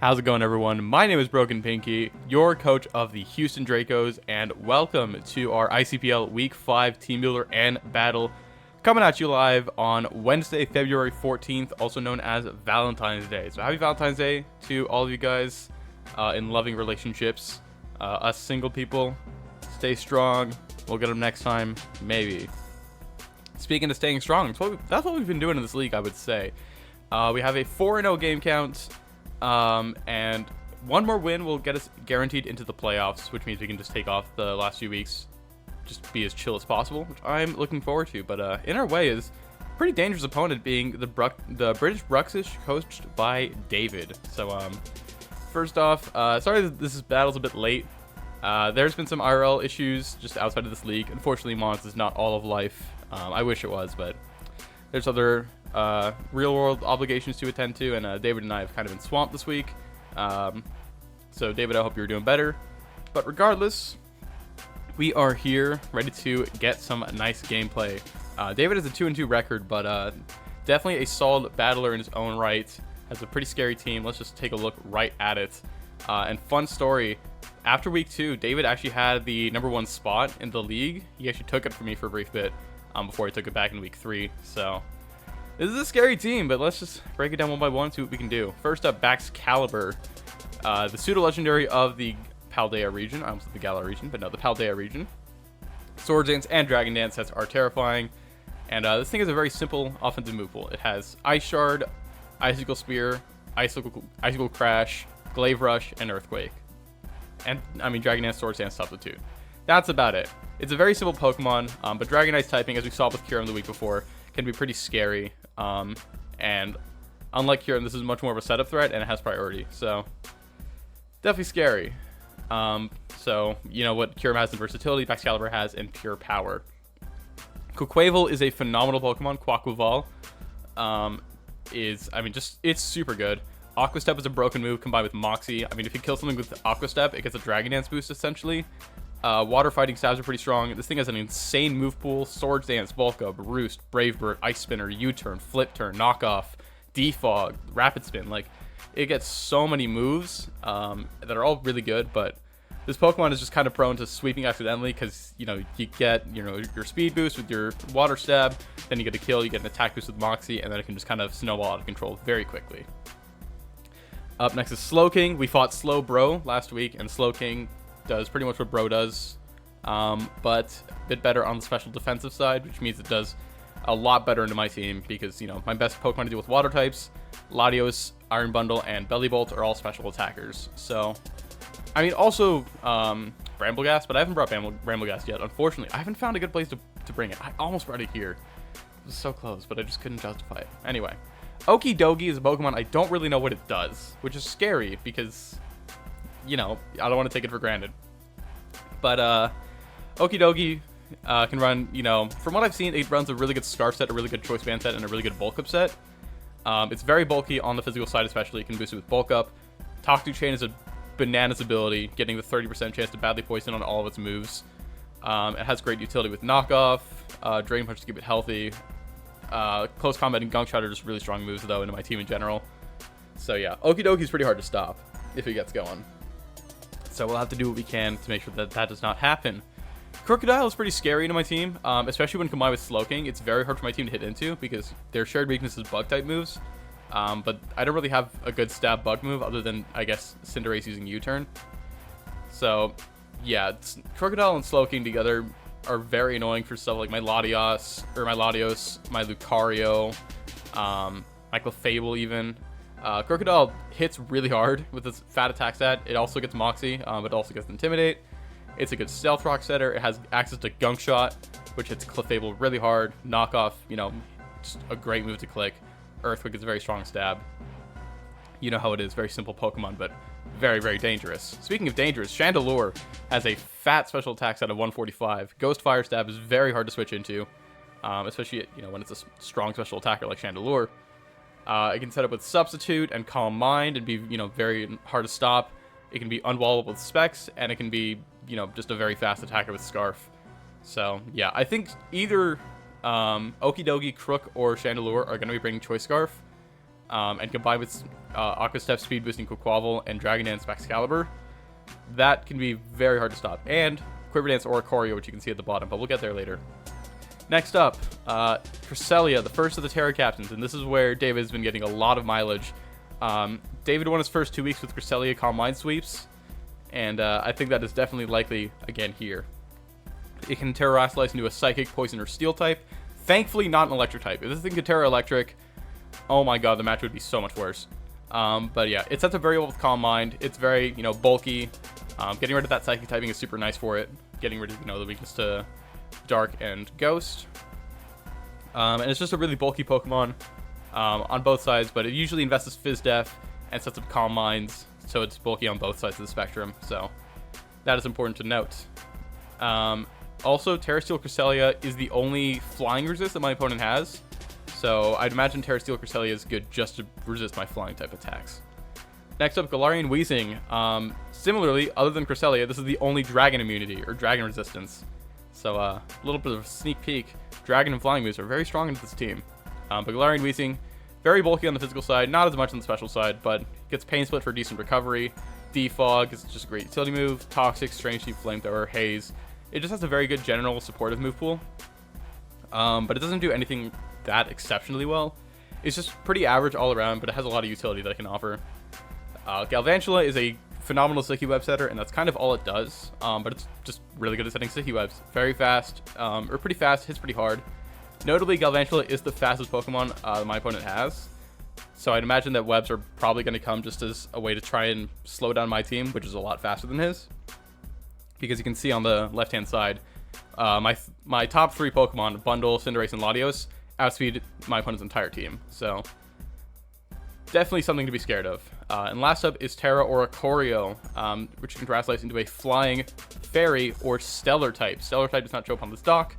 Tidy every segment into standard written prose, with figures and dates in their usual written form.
How's it going, everyone? My name is Broken Pinky, your coach of the Houston Dracos, and welcome to our ICPL Week 5 Team Builder and Battle, coming at you live on Wednesday, February 14th, also known as Valentine's Day. So happy Valentine's Day to all of you guys in loving relationships. Us single people, stay strong. We'll get them next time, maybe. Speaking of staying strong, that's what we've been doing in this league, I would say. We have a 4-0 game count. And one more win will get us guaranteed into the playoffs, which means we can just take off the last few weeks, just be as chill as possible, which I'm looking forward to. But in our way is a pretty dangerous opponent, being the British Bruxish, coached by David. So first off, sorry that this battle's a bit late. There's been some IRL issues just outside of this league. Unfortunately, Mons is not all of life. I wish it was, but there's other real-world obligations to attend to, and David and I have kind of been swamped this week. So David, I hope you're doing better. But regardless, we are here ready to get some nice gameplay. David has a 2-2 record, but definitely a solid battler in his own right. Has a pretty scary team. Let's just take a look right at it. And fun story, after week 2, David actually had the #1 spot in the league. He actually took it from me for a brief bit before he took it back in week 3. So this is a scary team, but let's just break it down one by one, see what we can do. First up, Baxcalibur, the pseudo-legendary of the Paldea region. I almost said the Gala region, but no, the Paldea region. Swords Dance and Dragon Dance sets are terrifying, and this thing is a very simple offensive move pool. It has Ice Shard, Icicle Spear, Icicle Crash, Glaive Rush, and Earthquake. And, I mean, Dragon Dance, Swords Dance Substitute. That's about it. It's a very simple Pokemon, but Dragonite typing, as we saw with Kyurem the week before, can be pretty scary, and unlike Kyurem, this is much more of a setup threat, and it has priority, so definitely scary. So, you know what Kyurem has in versatility, Baxcalibur has in pure power. Quaquaval is a phenomenal Pokemon. Quaquaval it's super good. Aqua Step is a broken move combined with Moxie. I mean, if you kill something with Aqua Step, it gets a Dragon Dance boost, essentially. Water fighting stabs are pretty strong. This thing has an insane move pool. Swords Dance, Bulk Up, Roost, Brave Bird, Ice Spinner, U-Turn, Flip Turn, Knockoff, Defog, Rapid Spin. Like, it gets so many moves that are all really good, but this Pokemon is just kind of prone to sweeping accidentally because, you know, you get, your speed boost with your Water Stab, then you get a kill, you get an attack boost with Moxie, and then it can just kind of snowball out of control very quickly. Up next is Slowking. We fought Slow Bro last week, and Slowking does pretty much what Bro does, but a bit better on the special defensive side, which means it does a lot better into my team because, my best Pokemon to deal with water types, LATIOS, Iron Bundle, and Belly Bolt are all special attackers. So, I mean, also Brambleghast, but I haven't brought Brambleghast yet. Unfortunately, I haven't found a good place to bring it. I almost brought it here. It was so close, but I just couldn't justify it. Anyway, Okidogi is a Pokemon I don't really know what it does, which is scary because, I don't want to take it for granted. But Okidogi can run, from what I've seen, it runs a really good Scarf set, a really good Choice Band set, and a really good Bulk Up set. It's very bulky on the physical side, especially. It can boost it with Bulk Up. Talk to Chain is a bananas ability, getting the 30% chance to badly poison on all of its moves. It has great utility with Knockoff, Drain Punch to keep it healthy. Close Combat and Gunk Shot are just really strong moves, though, into my team in general. So yeah, Okidogi is pretty hard to stop if he gets going. So we'll have to do what we can to make sure that that does not happen. Crocodile is pretty scary into my team, especially when combined with Slowking. It's very hard for my team to hit into because their shared weakness is Bug-type moves. But I don't really have a good stab Bug move other than, I guess, Cinderace using U-Turn. So, yeah, Crocodile and Slowking together are very annoying for stuff like my Latios, my Lucario, my Clefable even. Crocodile hits really hard with its fat attack stat. It also gets Moxie, but it also gets Intimidate. It's a good Stealth Rock setter. It has access to Gunk Shot, which hits Clefable really hard. Knockoff, just a great move to click. Earthquake is a very strong stab. You know how it is, very simple Pokemon, but very, very dangerous. Speaking of dangerous, Chandelure has a fat special attack set of 145. Ghost Fire Stab is very hard to switch into, especially when it's a strong special attacker like Chandelure. It can set up with Substitute and Calm Mind and be, very hard to stop. It can be unwallable with Specs, and it can be, just a very fast attacker with Scarf. So, yeah, I think either Okidogi, Crook, or Chandelure are going to be bringing Choice Scarf. and combined with Aqua Step, Speed Boosting Quaquaval, and Dragon Dance Excalibur, that can be very hard to stop. And Quiver Dance Oricorio, which you can see at the bottom, but we'll get there later. Next up, Cresselia, the first of the Terra Captains, and this is where David has been getting a lot of mileage. David won his first 2 weeks with Cresselia Calm Mind Sweeps, and I think that is definitely likely again here. It can Terrorize into a Psychic, Poison, or Steel type. Thankfully, not an Electric type. If this thing could Terra Electric, oh my god, the match would be so much worse. But yeah, it sets up very well with Calm Mind. It's very, bulky. Getting rid of that Psychic typing is super nice for it. Getting rid of, the weakness to Dark and Ghost. And it's just a really bulky Pokemon on both sides, but it usually invests Fizz Def and sets up Calm Minds, so it's bulky on both sides of the spectrum. So that is important to note. Also, Terra Steel Cresselia is the only flying resist that my opponent has. So I'd imagine Terra Steel Cresselia is good just to resist my flying type attacks. Next up, Galarian Weezing. Similarly, other than Cresselia, this is the only dragon immunity, or dragon resistance. So a little bit of a sneak peek. Dragon and flying moves are very strong into this team. But Galarian Weezing, very bulky on the physical side, not as much on the special side, but gets Pain Split for decent recovery. Defog is just a great utility move. Toxic, Strange Sheep, Flamethrower, Haze. It just has a very good general supportive move pool. But it doesn't do anything that exceptionally well. It's just pretty average all around, but it has a lot of utility that it can offer. Galvantula is a phenomenal Sticky Web setter, and that's kind of all it does. But it's just really good at setting Sticky Webs. Very fast, or pretty fast, hits pretty hard. Notably, Galvantula is the fastest Pokemon that my opponent has. So I'd imagine that webs are probably going to come just as a way to try and slow down my team, which is a lot faster than his. Because you can see on the left-hand side, my top 3 Pokemon, Bundle, Cinderace, and Latios, outspeed my opponent's entire team. So definitely something to be scared of. And last up is Terra Oricorio, which you can translate into a Flying, Fairy, or Stellar type. Stellar type does not show up on this dock,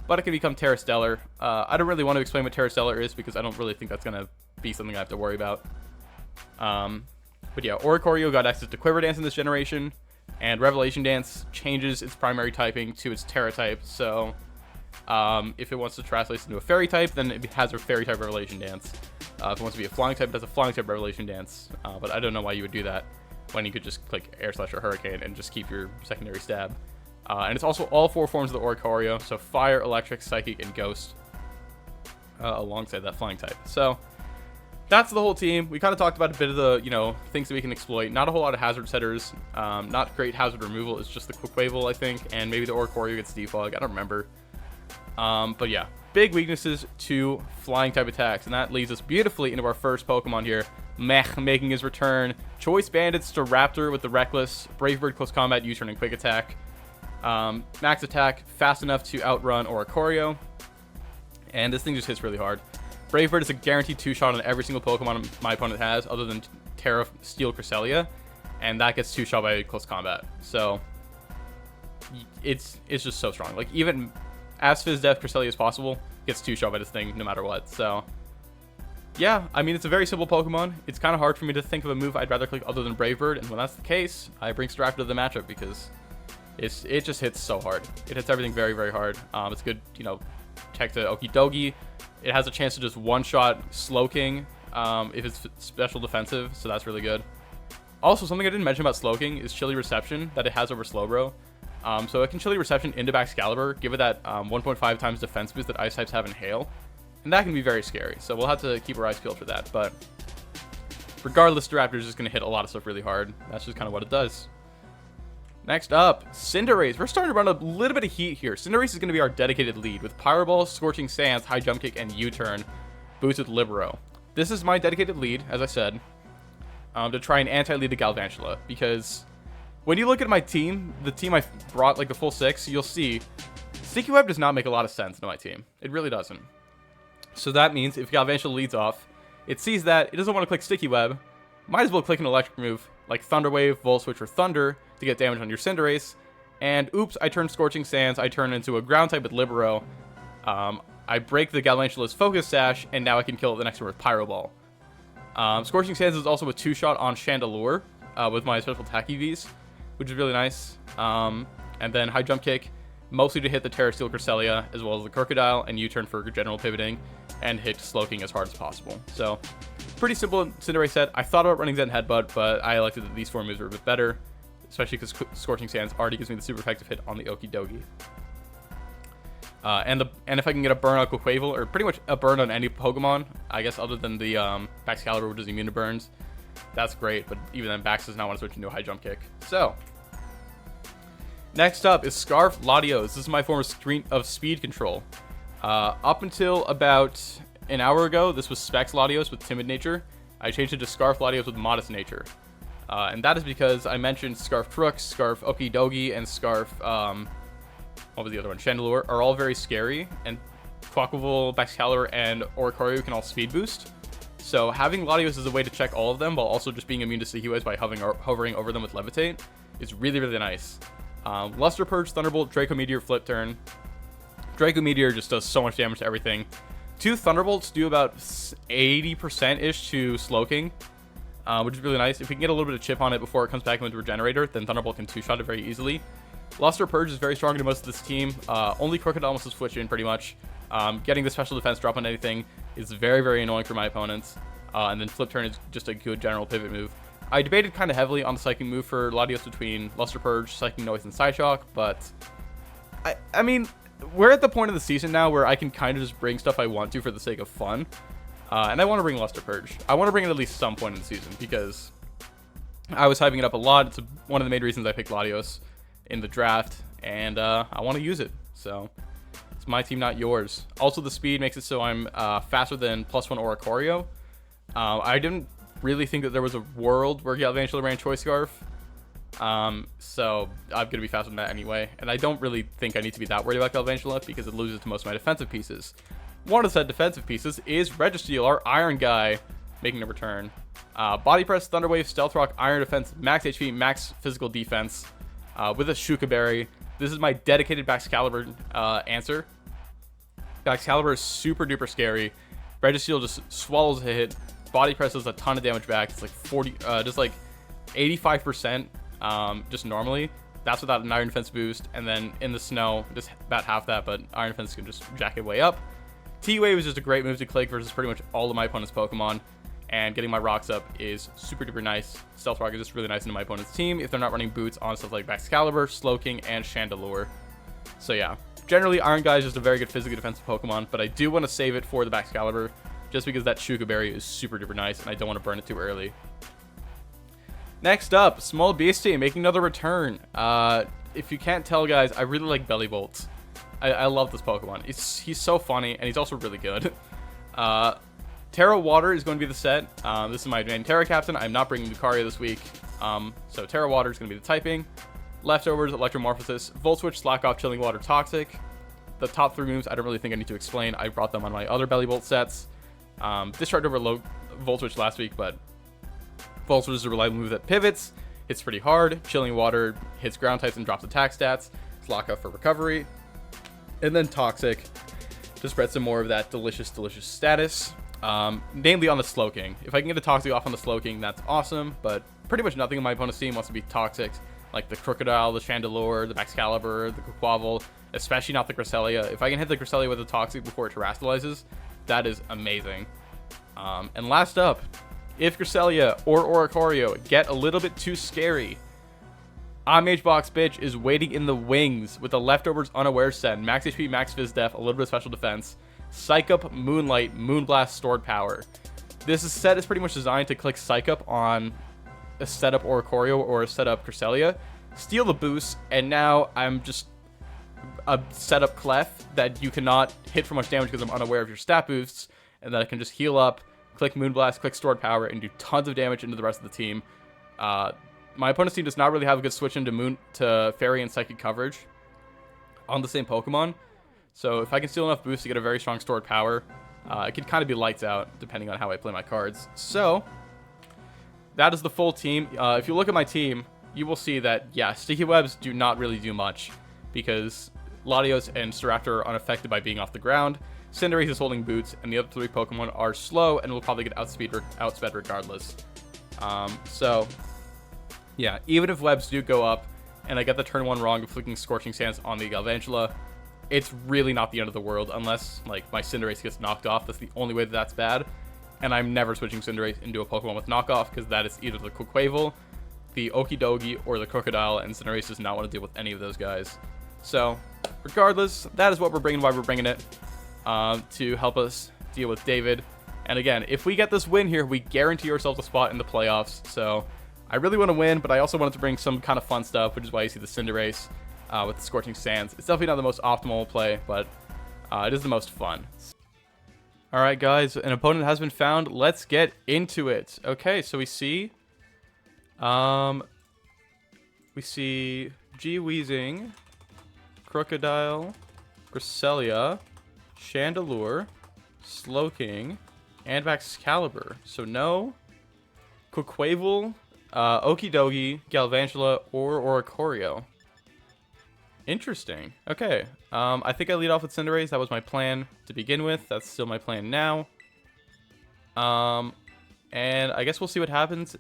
but it can become Terra Stellar. I don't really want to explain what Terra Stellar is because I don't really think that's going to be something I have to worry about. But yeah, Oricorio got access to Quiver Dance in this generation, and Revelation Dance changes its primary typing to its Terra type. So if it wants to translate into a Fairy type, then it has a Fairy type Revelation Dance. If it wants to be a Flying type, it has a Flying type Revelation Dance. But I don't know why you would do that when you could just click Air Slash or Hurricane and just keep your secondary stab. And it's also all 4 forms of the Oricorio, so Fire, Electric, Psychic, and Ghost, alongside that Flying type. So that's the whole team. We kind of talked about a bit of the, things that we can exploit. Not a whole lot of hazard setters. Not great hazard removal. It's just the Quaquaval, I think, and maybe the Oricorio gets Defog. I don't remember. But yeah, big weaknesses to flying type attacks, and that leads us beautifully into our first Pokemon here. Mech making his return. Choice Bandits to Raptor with the Reckless. Brave Bird Close Combat, U-Turn, and Quick Attack. Max attack, fast enough to outrun Oricorio. And this thing just hits really hard. Brave Bird is a guaranteed 2-shot on every single Pokemon my opponent has, other than Terra Steel Cresselia, and that gets 2-shot by close combat. So it's just so strong. Like, even as Fizz Def Cresselia as possible, gets 2-shot by this thing no matter what. So yeah, I mean, it's a very simple Pokemon. It's kind of hard for me to think of a move I'd rather click other than Brave Bird, and when that's the case, I bring Staraptor to the matchup because it just hits so hard. It hits everything very, very hard. It's good, tech to Okidogi. It has a chance to just one-shot Slowking if it's special defensive, so that's really good. Also, something I didn't mention about Slowking is Chilly Reception that it has over Slowbro. So it can Chilly Reception into Excalibur, give it that 1.5 times defense boost that Ice types have in Hail, and that can be very scary. So we'll have to keep our eyes peeled for that. But regardless, Staraptor is just going to hit a lot of stuff really hard. That's just kind of what it does. Next up, Cinderace. We're starting to run a little bit of heat here. Cinderace is going to be our dedicated lead with Pyro Ball, Scorching Sands, High Jump Kick, and U-Turn, boosted Libero. This is my dedicated lead, as I said, to try and anti-lead the Galvantula, because when you look at my team, the team I brought, like the full 6, you'll see Sticky Web does not make a lot of sense to my team. It really doesn't. So that means if Galvantula leads off, it sees that it doesn't want to click Sticky Web, might as well click an electric move like Thunder Wave, Volt Switch, or Thunder to get damage on your Cinderace. And oops, I turn Scorching Sands, I turn into a ground type with Libero. I break the Galvantula's Focus Sash, and now I can kill it the next turn with Pyro Ball. Scorching Sands is also a 2-shot on Chandelure with my special attack EVs, which is really nice. And then High Jump Kick, mostly to hit the Terra Steel Cresselia, as well as the Crocodile, and U-Turn for general pivoting, and hit Slowking as hard as possible. So pretty simple Cinderace set. I thought about running Zen Headbutt, but I elected that these 4 moves were a bit better, especially because Scorching Sands already gives me the super effective hit on the Okidogi. And if I can get a burn on Quaquaval, or pretty much a burn on any Pokemon, I guess other than the Baxcalibur, which is immune to burns, that's great. But even then, Bax does not want to switch into a high jump kick. So next up is Scarf Latios. This is my form of speed control. Up until about an hour ago, this was Specs Latios with timid nature. I changed it to Scarf Latios with modest nature. And that is because I mentioned Scarf Trux, Scarf Okidogi, and Scarf, what was the other one? Chandelure are all very scary, and Quaquaval, Baxcalibur, and Oricorio can all speed boost. So having Latios as a way to check all of them while also just being immune to Sticky-Waves by hovering over them with Levitate is really, really nice. Luster Purge, Thunderbolt, Draco Meteor, Flip Turn. Draco Meteor just does so much damage to everything. 2 Thunderbolts do about 80%-ish to Slowking, which is really nice. If we can get a little bit of chip on it before it comes back into Regenerator, then Thunderbolt can 2-shot it very easily. Luster Purge is very strong to most of this team. Only Crocodile wants to switch in, pretty much. Getting the special defense drop on anything is very, very annoying for my opponents. And then Flip Turn is just a good general pivot move. I debated kind of heavily on the Psychic move for Latios between Luster Purge, Psychic Noise, and Psyshock, but I mean, we're at the point of the season now where I can kind of just bring stuff I want to for the sake of fun. And I want to bring Luster Purge. I want to bring it at least some point in the season because I was hyping it up a lot. It's one of the main reasons I picked Latios in the draft, and I want to use it. So it's my team, not yours. Also, the speed makes it so I'm faster than +1 Oricorio. I didn't really think that there was a world where Galvantula ran Choice Scarf. So I'm going to be faster than that anyway. And I don't really think I need to be that worried about Galvantula because it loses to most of my defensive pieces. One of the said defensive pieces is Registeel, our Iron guy, making a return. Body Press, Thunder Wave, Stealth Rock, Iron Defense, Max HP, Max Physical Defense, with a Shuka Berry. This is my dedicated Baxcalibur answer. Baxcalibur is super duper scary. Registeel just swallows a hit. Body Press does a ton of damage back. It's like 40, just like 85%, just normally. That's without an Iron Defense boost. And then in the snow, just about half that, but Iron Defense can just jack it way up. T-Wave is just a great move to click versus pretty much all of my opponent's Pokemon. And getting my rocks up is super duper nice. Stealth Rock is just really nice into my opponent's team if they're not running boots on stuff like Baxcalibur, Slowking, and Chandelure. So yeah, generally Iron Guy is just a very good physically defensive Pokemon, but I do want to save it for the Baxcalibur just because that Shuka Berry is super duper nice and I don't want to burn it too early. Next up, Small Beastie making another return. If you can't tell, guys, I really like Belly Bolts. I love this Pokemon. He's so funny and he's also really good. Terra Water is going to be the set. This is my main Terra Captain. I'm not bringing Lucario this week. So Terra Water is going to be the typing. Leftovers, Electromorphosis, Volt Switch, Slack Off, Chilling Water, Toxic. The top 3 moves, I don't really think I need to explain. I brought them on my other Belly Bolt sets. Discharged over Volt Switch last week, but Volt Switch is a reliable move that pivots, hits pretty hard. Chilling Water hits ground types and drops attack stats. Slack Off for recovery. And then Toxic to spread some more of that delicious, delicious status. Namely on the Slowking. If I can get a Toxic off on the Slowking, that's awesome, but pretty much nothing in my opponent's team wants to be Toxic, like the Crocodile, the Chandelure, the Baxcalibur, the Quaquaval, especially not the Cresselia. If I can hit the Cresselia with a Toxic before it terastallizes, that is amazing. And last up, if Cresselia or Oricorio get a little bit too scary, Box Bitch is waiting in the wings with the Leftovers Unaware set, Max HP, Max Fizz Def, a little bit of special defense, Psych Up, Moonlight, Moonblast, Stored Power. This set is pretty much designed to click Psych Up on a setup Oricorio or a setup Cresselia, steal the boost, and now I'm just a setup Clef that you cannot hit for much damage because I'm unaware of your stat boosts, and then I can just heal up, click Moonblast, click Stored Power, and do tons of damage into the rest of the team. My opponent's team does not really have a good switch into Fairy and Psychic coverage on the same Pokemon. So if I can steal enough boosts to get a very strong Stored Power, it could kind of be lights out depending on how I play my cards. So that is the full team. If you look at my team, you will see that, yeah, Sticky Webs do not really do much because Latios and Staraptor are unaffected by being off the ground. Cinderace is holding boots, and the other 3 Pokemon are slow and will probably get outsped regardless. So yeah, even if Webs do go up and I get the turn 1 wrong of flicking Scorching Sands on the Galvantula, it's really not the end of the world unless like my Cinderace gets knocked off. That's the only way that that's bad. And I'm never switching Cinderace into a Pokemon with knockoff, because that is either the Quaquaval, the Okidogi, or the Crocodile, and Cinderace does not want to deal with any of those guys. So, regardless, that is what we're bringing, why we're bringing it, to help us deal with David. And again, if we get this win here, we guarantee ourselves a spot in the playoffs. So, I really want to win, but I also wanted to bring some kind of fun stuff, which is why you see the Cinderace with the Scorching Sands. It's definitely not the most optimal play, but it is the most fun. Alright guys, an opponent has been found. Let's get into it. Okay, so we see G-Weezing, Crocodile, Cresselia, Chandelure, Slowking, and Excalibur. So no Quaquaval, Okidogi, Galvantula, or Oricorio. Interesting. Okay. I think I lead off with Cinderace. That was my plan to begin with. That's still my plan now. And I guess we'll see what happens.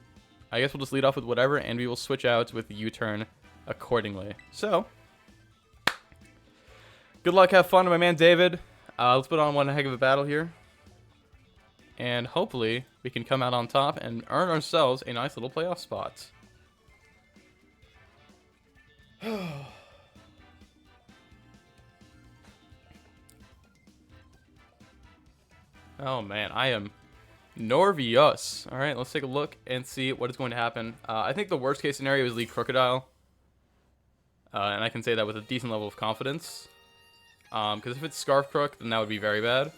I guess we'll just lead off with whatever, and we will switch out with the U-turn accordingly. So, good luck, have fun, my man David. Let's put on one heck of a battle here. And hopefully, we can come out on top and earn ourselves a nice little playoff spot. Oh man, I am nervous. Alright, let's take a look and see what is going to happen. I think the worst case scenario is lead Crocodile. And I can say that with a decent level of confidence. Because if it's Scarf Crook, then that would be very bad.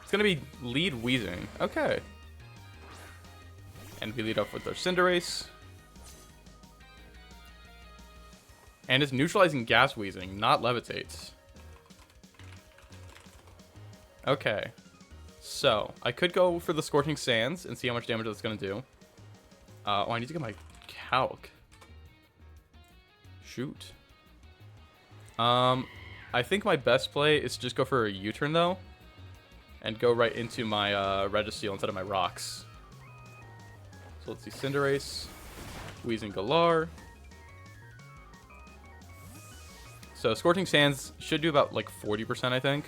It's going to be lead Weezing. Okay. And we lead off with our Cinderace. And it's neutralizing Gas Weezing, not Levitate. Okay. So, I could go for the Scorching Sands and see how much damage that's going to do. Oh, I need to get my calc. Shoot. I think my best play is to just go for a U-turn, though. And go right into my Registeel instead of my Rocks. So, let's see. Cinderace. Weezing Galar. So, Scorching Sands should do about, like, 40%, I think.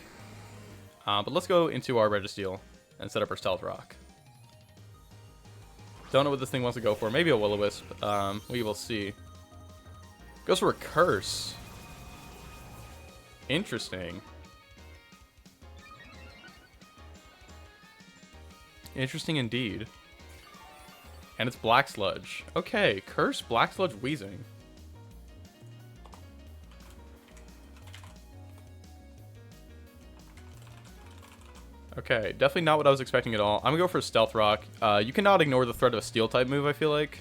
But let's go into our Registeel and set up our Stealth Rock. Don't know what this thing wants to go for. Maybe a Will-O-Wisp. We will see. Goes for a Curse. Interesting. Interesting indeed. And it's Black Sludge. Okay, Curse, Black Sludge, Weezing. Okay, definitely not what I was expecting at all. I'm gonna go for a Stealth Rock. You cannot ignore the threat of a Steel-type move, I feel like.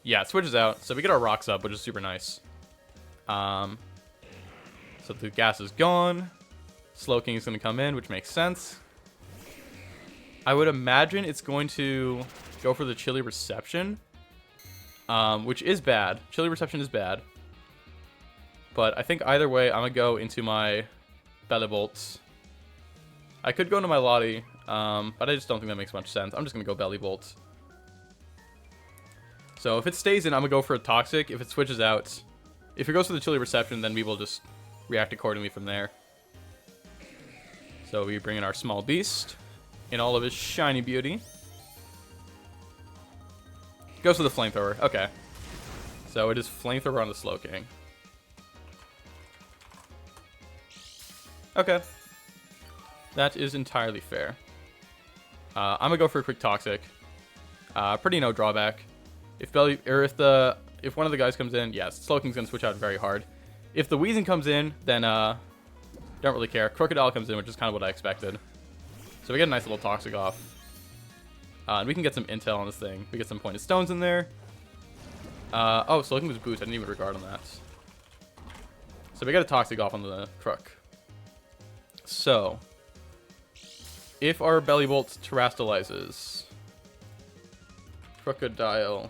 Yeah, it switches out. So we get our Rocks up, which is super nice. So the gas is gone. Slowking is gonna come in, which makes sense. I would imagine it's going to go for the Chilly Reception. Which is bad. Chilly Reception is bad. But I think either way, I'm going to go into my Bellibolt. I could go into my Lottie, but I just don't think that makes much sense. I'm just going to go Bellibolt. So if it stays in, I'm going to go for a Toxic. If it switches out, if it goes for the Chilly Reception, then we will just react accordingly from there. So we bring in our Small Beast in all of his shiny beauty. Goes for the Flamethrower. Okay. So it is Flamethrower on the Slowking. Okay. That is entirely fair. I'm gonna go for a quick Toxic. Pretty no drawback. If one of the guys comes in, yes, Slowking's gonna switch out very hard. If the Weezing comes in, then don't really care. Crocodile comes in, which is kind of what I expected. So we get a nice little Toxic off. And we can get some intel on this thing. We get some Pointed Stones in there. Oh, Slowking was Boost. I didn't even regard on that. So we got a Toxic off on the Crook. So, if our Bellibolt terastallizes, Crocodile,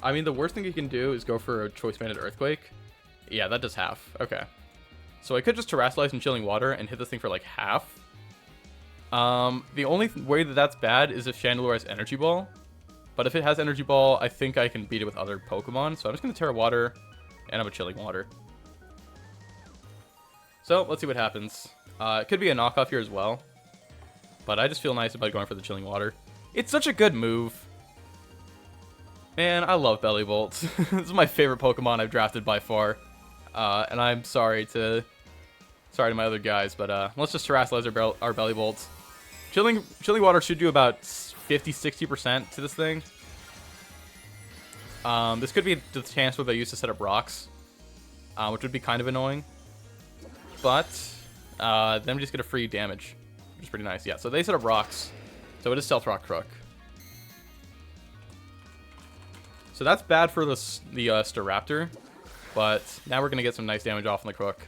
I mean, the worst thing you can do is go for a Choice Banded Earthquake. Yeah, that does half. Okay. So I could just terastallize in Chilling Water and hit this thing for like half. The only way that that's bad is if Chandelure has Energy Ball. But if it has Energy Ball, I think I can beat it with other Pokemon. So I'm just going to Terra Water, and I'm a Chilling Water. So, let's see what happens. It could be a knockoff here as well. But I just feel nice about going for the Chilling Water. It's such a good move. Man, I love Belly Bolt. This is my favorite Pokemon I've drafted by far. And I'm sorry to my other guys, but let's just terrestrialize our Belly Bolts. Chilling Water should do about 50-60% to this thing. This could be the chance where they use to set up rocks, which would be kind of annoying. But then we just get a free damage, which is pretty nice. Yeah, so they set up rocks, so it is Stealth Rock Crook. So that's bad for the Staraptor, but now we're gonna get some nice damage off on the Crook.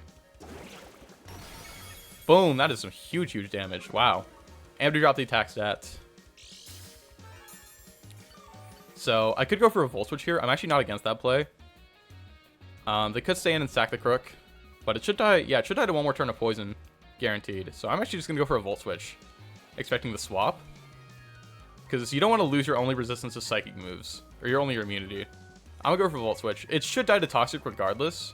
Boom! That is some huge damage. Wow. And we drop the attack stat. So I could go for a Volt Switch here. I'm actually not against that play. They could stay in and sack the Crook, but it should die. Yeah, it should die to one more turn of poison, guaranteed. So I'm actually just gonna go for a Volt Switch, expecting the swap, because you don't want to lose your only resistance to psychic moves, or your only immunity. I'm gonna go for a Volt Switch. It should die to Toxic regardless,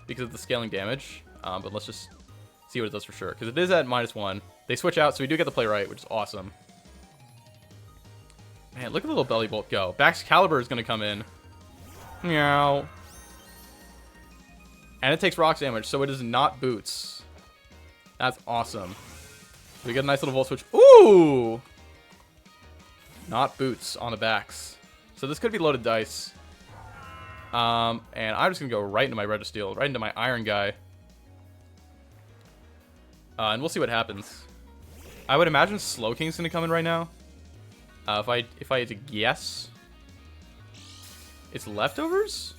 because of the scaling damage. But let's just see what it does for sure, because it is at -1. They switch out, so we do get the play right, which is awesome. Man, look at the little Belly Bolt go. Baxcalibur is going to come in. Meow. And it takes rocks damage, so it is not boots. That's awesome. We get a nice little Volt Switch. Ooh! Not boots on the backs. So this could be loaded dice. And I'm just going to go right into my Registeel, right into my Iron guy. And we'll see what happens. I would imagine Slowking's going to come in right now. If I had to guess, it's Leftovers?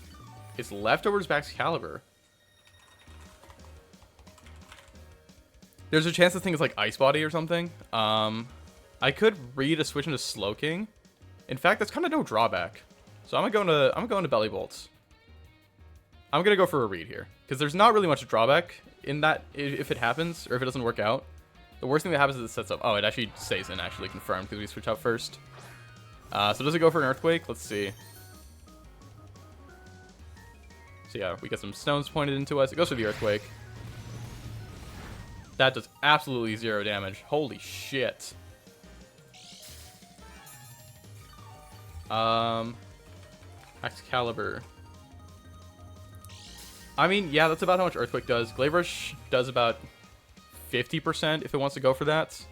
It's Leftovers Baxcalibur. There's a chance the thing is like Ice Body or something. I could read a switch into Slowking. In fact, that's kind of no drawback. So I'm gonna go into Belly Bolts. I'm gonna go for a read here, because there's not really much drawback in that if it happens, or if it doesn't work out. The worst thing that happens is it sets up. Oh, it actually stays in, actually confirmed, because we switch out first. So does it go for an Earthquake? Let's see. So yeah, we get some stones pointed into us. It goes for the Earthquake. That does absolutely 0 damage. Holy shit. Excalibur. I mean, yeah, that's about how much Earthquake does. Glaive Rush does about 50% if it wants to go for that.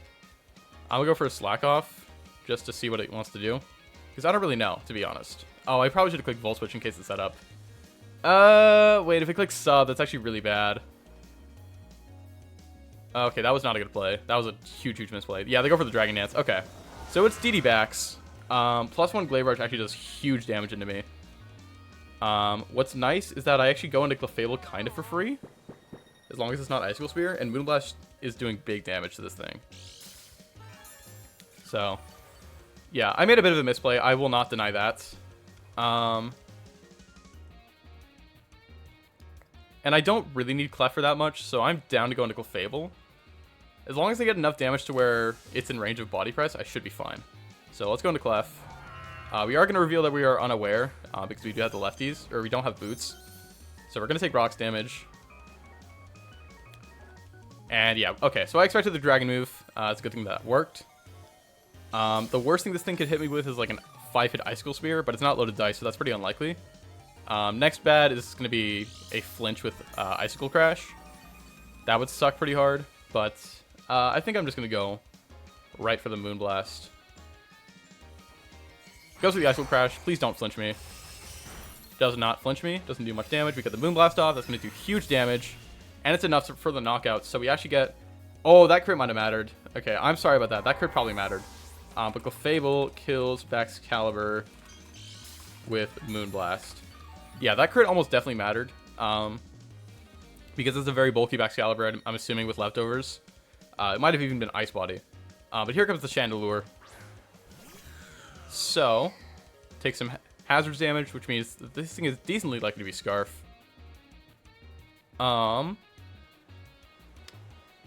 I'm gonna go for a Slack Off just to see what it wants to do, because I don't really know, to be honest. Oh, I probably should have clicked Volt Switch in case it's set up. Wait, if it clicks Sub, that's actually really bad. Okay, that was not a good play. That was a huge misplay. Yeah, they go for the Dragon Dance. Okay, so it's DD Backs. +1 Glaive Rush actually does huge damage into me. What's nice is that I actually go into Clefable kind of for free, as long as it's not Icicle Spear, and Moonblast is doing big damage to this thing. So, yeah, I made a bit of a misplay. I will not deny that. And I don't really need Clef for that much, so I'm down to go into Clefable. As long as I get enough damage to where it's in range of Body Press, I should be fine. So let's go into Clef. We are going to reveal that we are unaware, because we do have the lefties, or we don't have boots. So we're going to take rocks damage. And yeah, okay, so I expected the dragon move. It's a good thing that worked. The worst thing this thing could hit me with is like an 5-hit Icicle Spear, but it's not loaded dice, so that's pretty unlikely. Next bad is going to be a flinch with Icicle Crash. That would suck pretty hard, but I think I'm just going to go right for the Moonblast. Goes for the Icicle Crash. Please don't flinch me. Does not flinch me. Doesn't do much damage. We get the Moonblast off. That's going to do huge damage. And it's enough for the knockout. So we actually get... Oh, that crit might have mattered. Okay, I'm sorry about that. That crit probably mattered. But Clefable kills Baxcalibur with Moonblast. Yeah, that crit almost definitely mattered. Because it's a very bulky Baxcalibur, I'm assuming, with leftovers. It might have even been Ice Body. But here comes the Chandelure. So, take some hazards damage, which means that this thing is decently likely to be Scarf.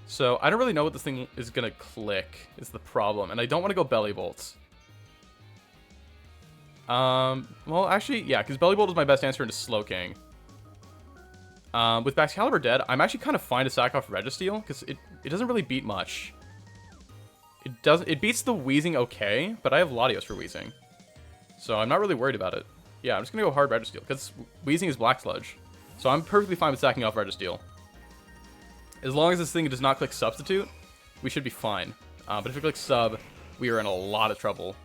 So, I don't really know what this thing is going to click, is the problem. And I don't want to go Belly Bolts. Well, actually, yeah, because Belly Bolt is my best answer into Slowking. With Baxcalibur dead, I'm actually kind of fine to sack off Registeel, because it doesn't really beat much. It beats the Wheezing okay, but I have LATIOS for Wheezing. So I'm not really worried about it. Yeah, I'm just going to go hard Registeel, because Wheezing is Black Sludge. So I'm perfectly fine with sacking off Registeel. As long as this thing does not click Substitute, we should be fine. But if it clicks Sub, we are in a lot of trouble.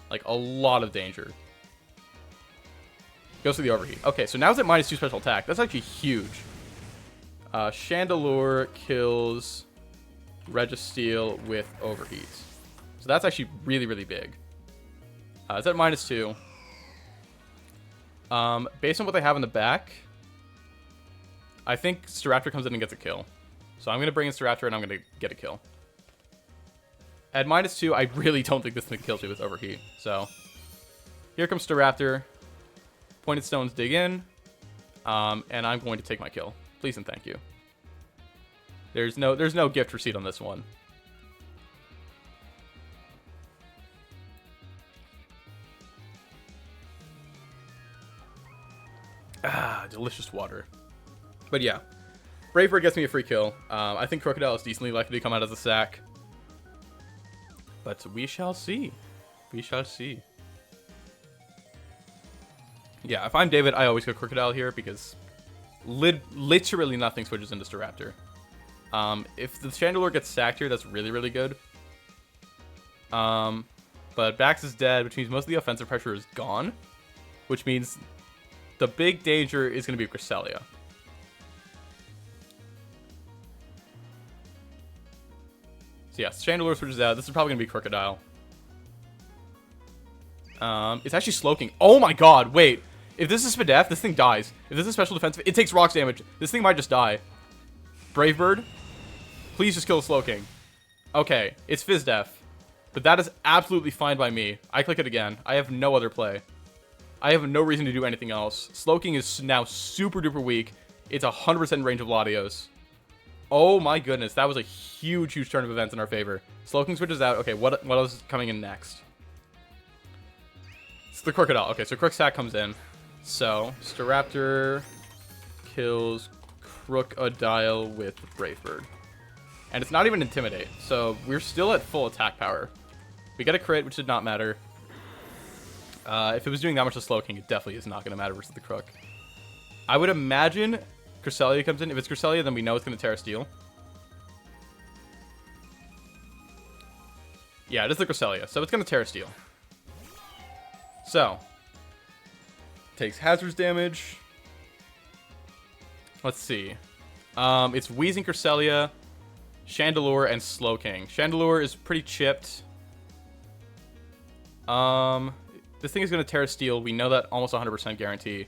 Like, a lot of danger. Goes to the Overheat. Okay, so now it's at -2 special attack. That's actually huge. Chandelure kills Registeel with Overheat. So that's actually really, really big. It's at -2. Based on what they have in the back, I think Staraptor comes in and gets a kill. So I'm going to bring in Staraptor and I'm going to get a kill. At -2, I really don't think this thing kills me with Overheat. So here comes Staraptor. Pointed Stones dig in. And I'm going to take my kill. Please and thank you. There's no gift receipt on this one. Ah, delicious water. But yeah, Brave Bird gets me a free kill. I think Crocodile is decently likely to come out as a sack. But we shall see. We shall see. Yeah, if I'm David, I always go Crocodile here because literally nothing switches into Staraptor. If the Chandelure gets sacked here, that's really, really good. But Bax is dead, which means most of the offensive pressure is gone. Which means the big danger is going to be Cresselia. So yeah, Chandelure switches out. This is probably going to be Crocodile. It's actually Slowking. Oh my god, wait. If this is Spadef, this thing dies. If this is special defense, it takes rocks damage. This thing might just die. Brave Bird, please just kill Slowking. Okay, it's Fizdef. But that is absolutely fine by me. I click it again. I have no other play. I have no reason to do anything else. Slowking is now super duper weak. It's 100% range of Latios. Oh my goodness, that was a huge, huge turn of events in our favor. Slowking switches out. Okay, what else is coming in next? It's the Crocodile. Okay, so Crooksack comes in. So, Staraptor kills Crocodile with Brave Bird. And it's not even Intimidate, so we're still at full attack power. We get a crit, which did not matter. If it was doing that much to Slowking, it definitely is not going to matter versus the Crook. I would imagine Cresselia comes in. If it's Cresselia, then we know it's going to Terra Steel. Yeah, it is the Cresselia, so it's going to Terra Steel. So, takes hazards damage. Let's see. It's Wheezing Cresselia, Chandelure, and Slowking. Chandelure is pretty chipped. This thing is going to Terra Steel. We know that almost 100% guarantee.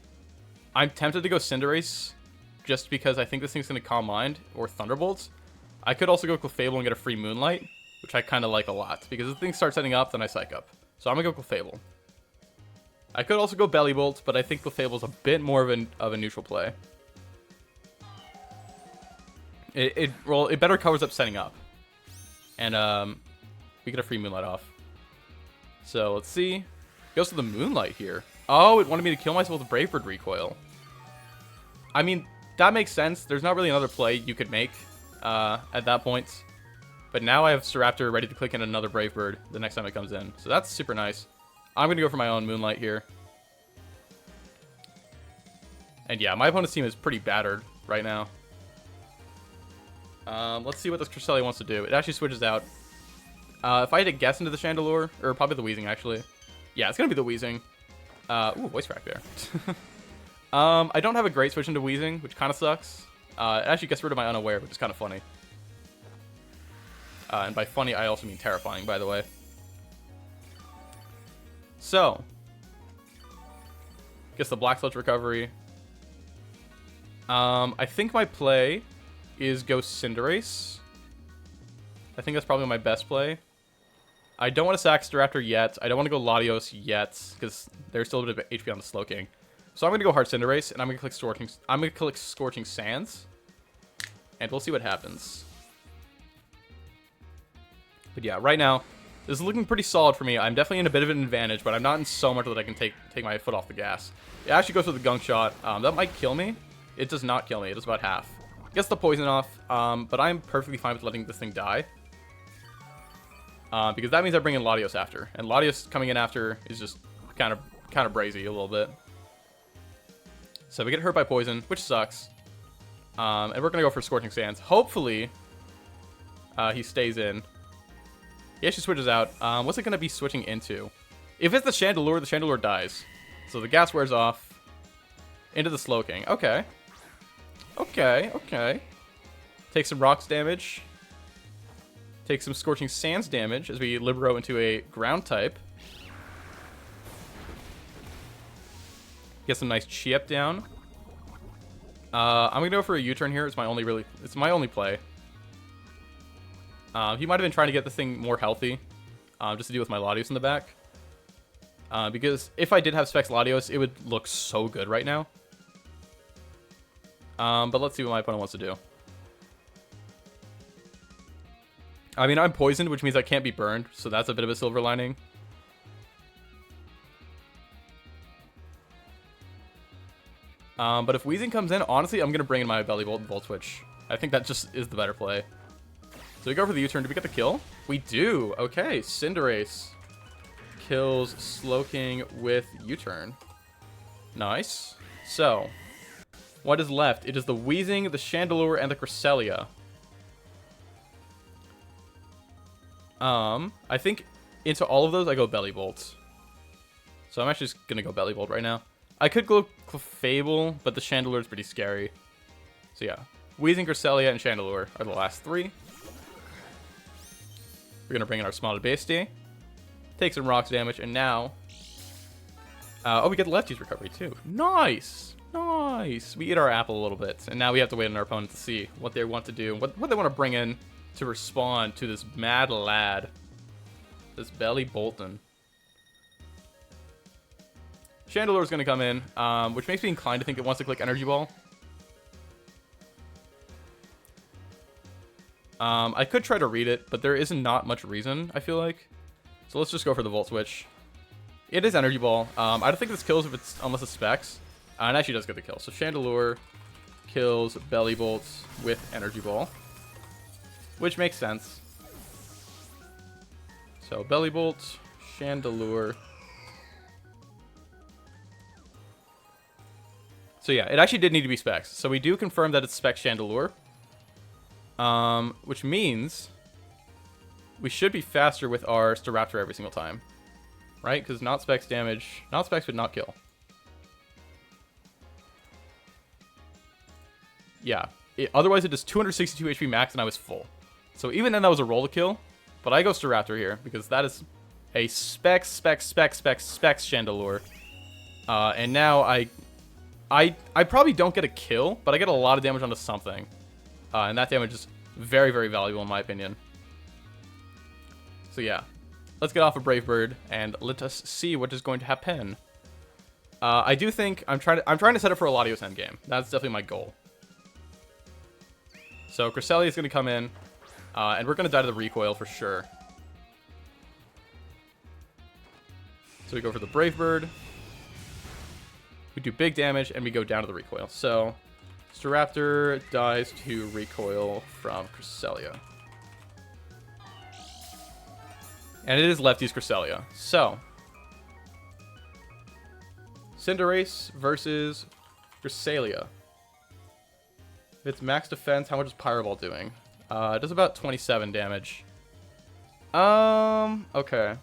I'm tempted to go Cinderace, just because I think this thing's going to Calm Mind, or Thunderbolts. I could also go Clefable and get a free Moonlight, which I kind of like a lot, because if things start setting up, then I Psych Up. So I'm going to go Clefable. I could also go Belly Bolt, but I think Clefable's a bit more of a neutral play. It better covers up setting up. And we get a free Moonlight off. So let's see. Goes to the Moonlight here. Oh, it wanted me to kill myself with a Brave Bird recoil. I mean, that makes sense. There's not really another play you could make at that point. But now I have Staraptor ready to click in another Brave Bird the next time it comes in. So that's super nice. I'm going to go for my own Moonlight here. And yeah, my opponent's team is pretty battered right now. Let's see what this Cresselia wants to do. It actually switches out. If I had to guess into the Chandelure, or probably the Wheezing actually. Yeah, it's going to be the Wheezing. Ooh, voice crack there. I don't have a great switch into Wheezing, which kind of sucks. It actually gets rid of my Unaware, which is kind of funny. And by funny, I also mean terrifying, by the way. So, gets the Black Sludge recovery. I think my play is go Cinderace. I think that's probably my best play. I don't want to sack Staraptor yet. I don't want to go Latios yet, because there's still a bit of HP on the Slowking. So I'm going to go hard Cinderace, and I'm going to click Scorching Sands. And we'll see what happens. But yeah, right now, this is looking pretty solid for me. I'm definitely in a bit of an advantage, but I'm not in so much that I can take my foot off the gas. It actually goes with the Gunk Shot. That might kill me. It does not kill me. It does about half. Gets the poison off, but I'm perfectly fine with letting this thing die. Because that means I bring in LATIOS after. And LATIOS coming in after is just kind of brazy a little bit. So we get hurt by poison, which sucks. And we're going to go for Scorching Sands. Hopefully, he stays in. He actually switches out. What's it going to be switching into? If it's the Chandelure dies. So the gas wears off. Into the Slowking. Okay. Okay. Take some rocks damage. Take some Scorching Sands damage as we Libero into a ground type. Get some nice chip down. I'm gonna go for a U-turn here. It's my only play. He might have been trying to get this thing more healthy, just to deal with my LATIOS in the back. Because if I did have Specs LATIOS, it would look so good right now. But let's see what my opponent wants to do. I mean, I'm poisoned, which means I can't be burned, so that's a bit of a silver lining. But if Wheezing comes in, honestly, I'm going to bring in my Belly Bolt and Volt Switch. I think that just is the better play. So we go for the U-turn. Do we get the kill? We do. Okay, Cinderace kills Slowking with U-turn. Nice. So, what is left? It is the Wheezing, the Chandelure, and the Cresselia. I think into all of those, I go Belly Bolt. So I'm actually just going to go Belly Bolt right now. I could go Clefable, but the Chandelure is pretty scary. So yeah, Wheezing, Cresselia, and Chandelure are the last three. We're going to bring in our Spotted Beastie. Take some rocks damage, and now... oh, we get the Lefty's recovery too. Nice! Nice! We eat our apple a little bit, and now we have to wait on our opponent to see what they want to do, what they want to bring in to respond to this mad lad. This Belly Bolton. Chandelure's going to come in, which makes me inclined to think it wants to click Energy Ball. I could try to read it, but there isn't not much reason, I feel like. So let's just go for the Volt Switch. It is Energy Ball. I don't think this kills unless it's Specs. And it actually does get the kill. So Chandelure kills Belly Bolt with Energy Ball. Which makes sense. So Belly Bolt, Chandelure. So yeah, it actually did need to be Specs. So we do confirm that it's Specs Chandelure. Which means we should be faster with our Staraptor every single time. Right? Because not Specs damage. Not Specs would not kill. Yeah. Otherwise it does 262 HP max and I was full. So even then that was a roll to kill. But I go Staraptor here because that is a Specs Chandelure. And now I probably don't get a kill, but I get a lot of damage onto something. And that damage is very, very valuable in my opinion. So yeah. Let's get off of Brave Bird and let us see what is going to happen. I do think I'm trying to set up for a LATIOS endgame. That's definitely my goal. So Cresselia is going to come in, and we're going to die to the recoil for sure. So we go for the Brave Bird. We do big damage, and we go down to the recoil. So Staraptor dies to recoil from Cresselia. And it is Lefty's Cresselia. So, Cinderace versus Cresselia. It's max defense. How much is Pyro Ball doing? It does about 27 damage. Okay.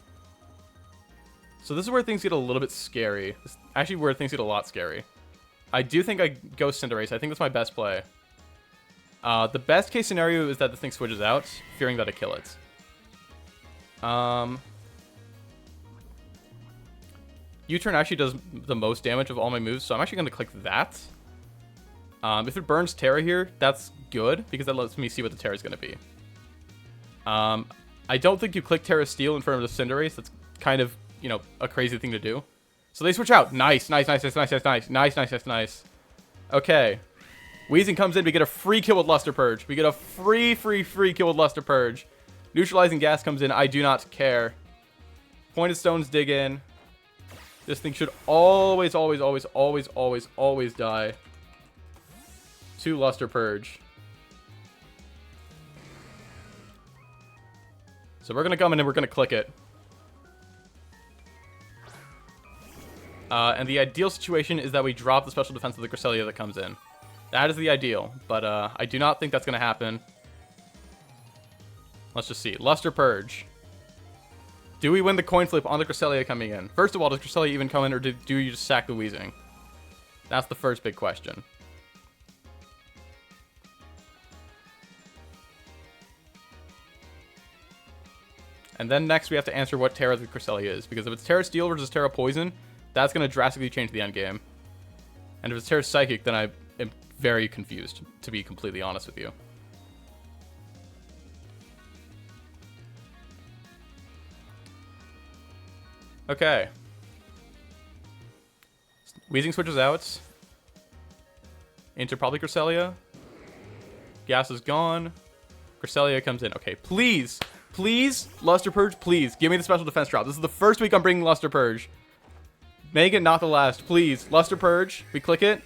So this is where things get a little bit scary. This is actually where things get a lot scary. I do think I go Cinderace. I think that's my best play. The best case scenario is that the thing switches out, fearing that I kill it. U-turn actually does the most damage of all my moves, so I'm actually going to click that. If it burns Terra here, that's good, because that lets me see what the Terra is going to be. I don't think you click Terra Steel in front of the Cinderace. That's kind of, you know, a crazy thing to do. So they switch out. Nice. Okay. Wheezing comes in. We get a free kill with Luster Purge. We get a free kill with Luster Purge. Neutralizing Gas comes in. I do not care. Pointed Stones dig in. This thing should always die. to Luster Purge. So we're going to come in and we're going to click it. And the ideal situation is that we drop the special defense of the Cresselia that comes in. That is the ideal, but I do not think that's going to happen. Let's just see. Luster Purge. Do we win the coin flip on the Cresselia coming in? First of all, does Cresselia even come in, or do you just sack the Weezing? That's the first big question. And then next we have to answer what Terra the Cresselia is, because if it's Terra Steel versus Terra Poison, that's going to drastically change the endgame. And if it's Terra Psychic, then I am very confused, to be completely honest with you. Okay. Weezing switches out. Into probably Cresselia. Gas is gone. Cresselia comes in. Okay, please. Please, Luster Purge, please. Give me the special defense drop. This is the first week I'm bringing Luster Purge. Make it not the last, please. Luster Purge. We click it.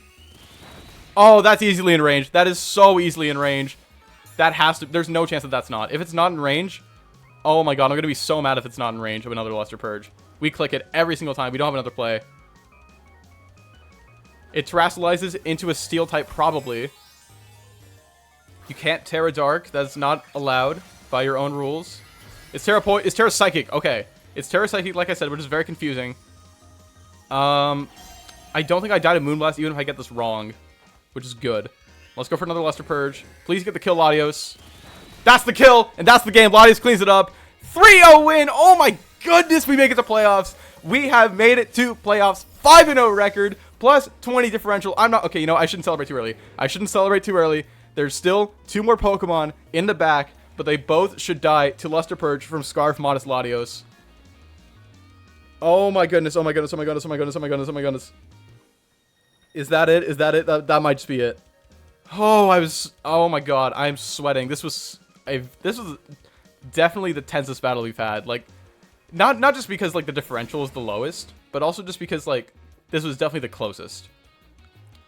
Oh, that's easily in range. That is so easily in range. That has to... There's no chance that that's not. If it's not in range... Oh my god, I'm going to be so mad if it's not in range of another Luster Purge. We click it every single time. We don't have another play. It terrestrializes into a steel type, probably. You can't Terra Dark. That's not allowed by your own rules. It's Terra Psychic. Okay. It's Terra Psychic, like I said, which is very confusing. I don't think I died of Moonblast, even if I get this wrong. Which is good. Let's go for another Luster Purge. Please get the kill, LATIOS. That's the kill, and that's the game. LATIOS cleans it up. 3-0 win. Oh my goodness, we make it to playoffs. We have made it to playoffs. 5-0 record, plus 20 differential. I'm not... Okay, you know, I shouldn't celebrate too early. I shouldn't celebrate too early. There's still 2 more Pokemon in the back, but they both should die to Luster Purge from Scarf Modest LATIOS. Oh my goodness, oh my goodness, oh my goodness, oh my goodness, oh my goodness, oh my goodness. Is that it? Is that it? That might just be it. Oh my god, I'm sweating. This was definitely the tensest battle we've had. Like, not just because, like, the differential is the lowest, but also just because, like, this was definitely the closest.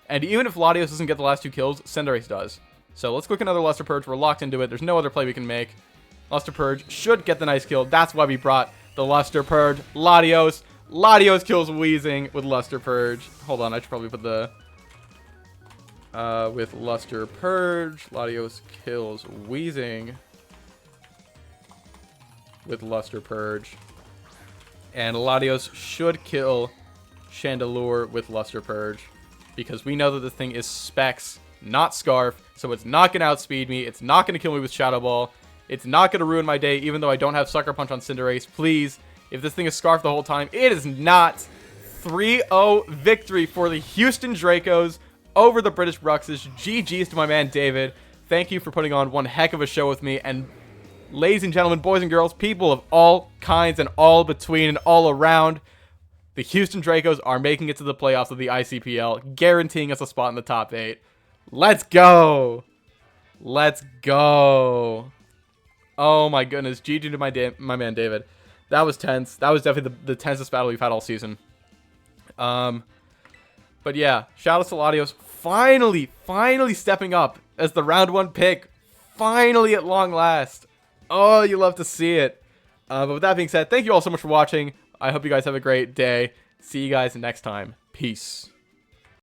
And even if LATIOS doesn't get the last 2 kills, Cinderace does. So let's click another Luster Purge. We're locked into it. There's no other play we can make. Luster Purge should get the nice kill. That's why we brought the Luster Purge. LATIOS. LATIOS kills Weezing with Luster Purge. Hold on, I should probably put the... with Luster Purge. LATIOS kills Weezing with Luster Purge. And LATIOS should kill Chandelure with Luster Purge. Because we know that this thing is Specs, not Scarf. So it's not going to outspeed me. It's not going to kill me with Shadow Ball. It's not going to ruin my day, even though I don't have Sucker Punch on Cinderace. Please, if this thing is Scarf the whole time, it is not. 3-0 victory for the Houston Dracos over the British Bruxish. GG's to my man David. Thank you for putting on one heck of a show with me. And ladies and gentlemen, boys and girls, people of all kinds and all between and all around, the Houston Dracos are making it to the playoffs of the ICPL, guaranteeing us a spot in the top 8. Let's go! Let's go! Oh my goodness, GG to my man David. That was tense. That was definitely the tensest battle we've had all season. But yeah, shout out to LATIOS. Finally stepping up as the round 1 pick. Finally at long last. Oh, you love to see it. But with that being said, thank you all so much for watching. I hope you guys have a great day. See you guys next time. Peace.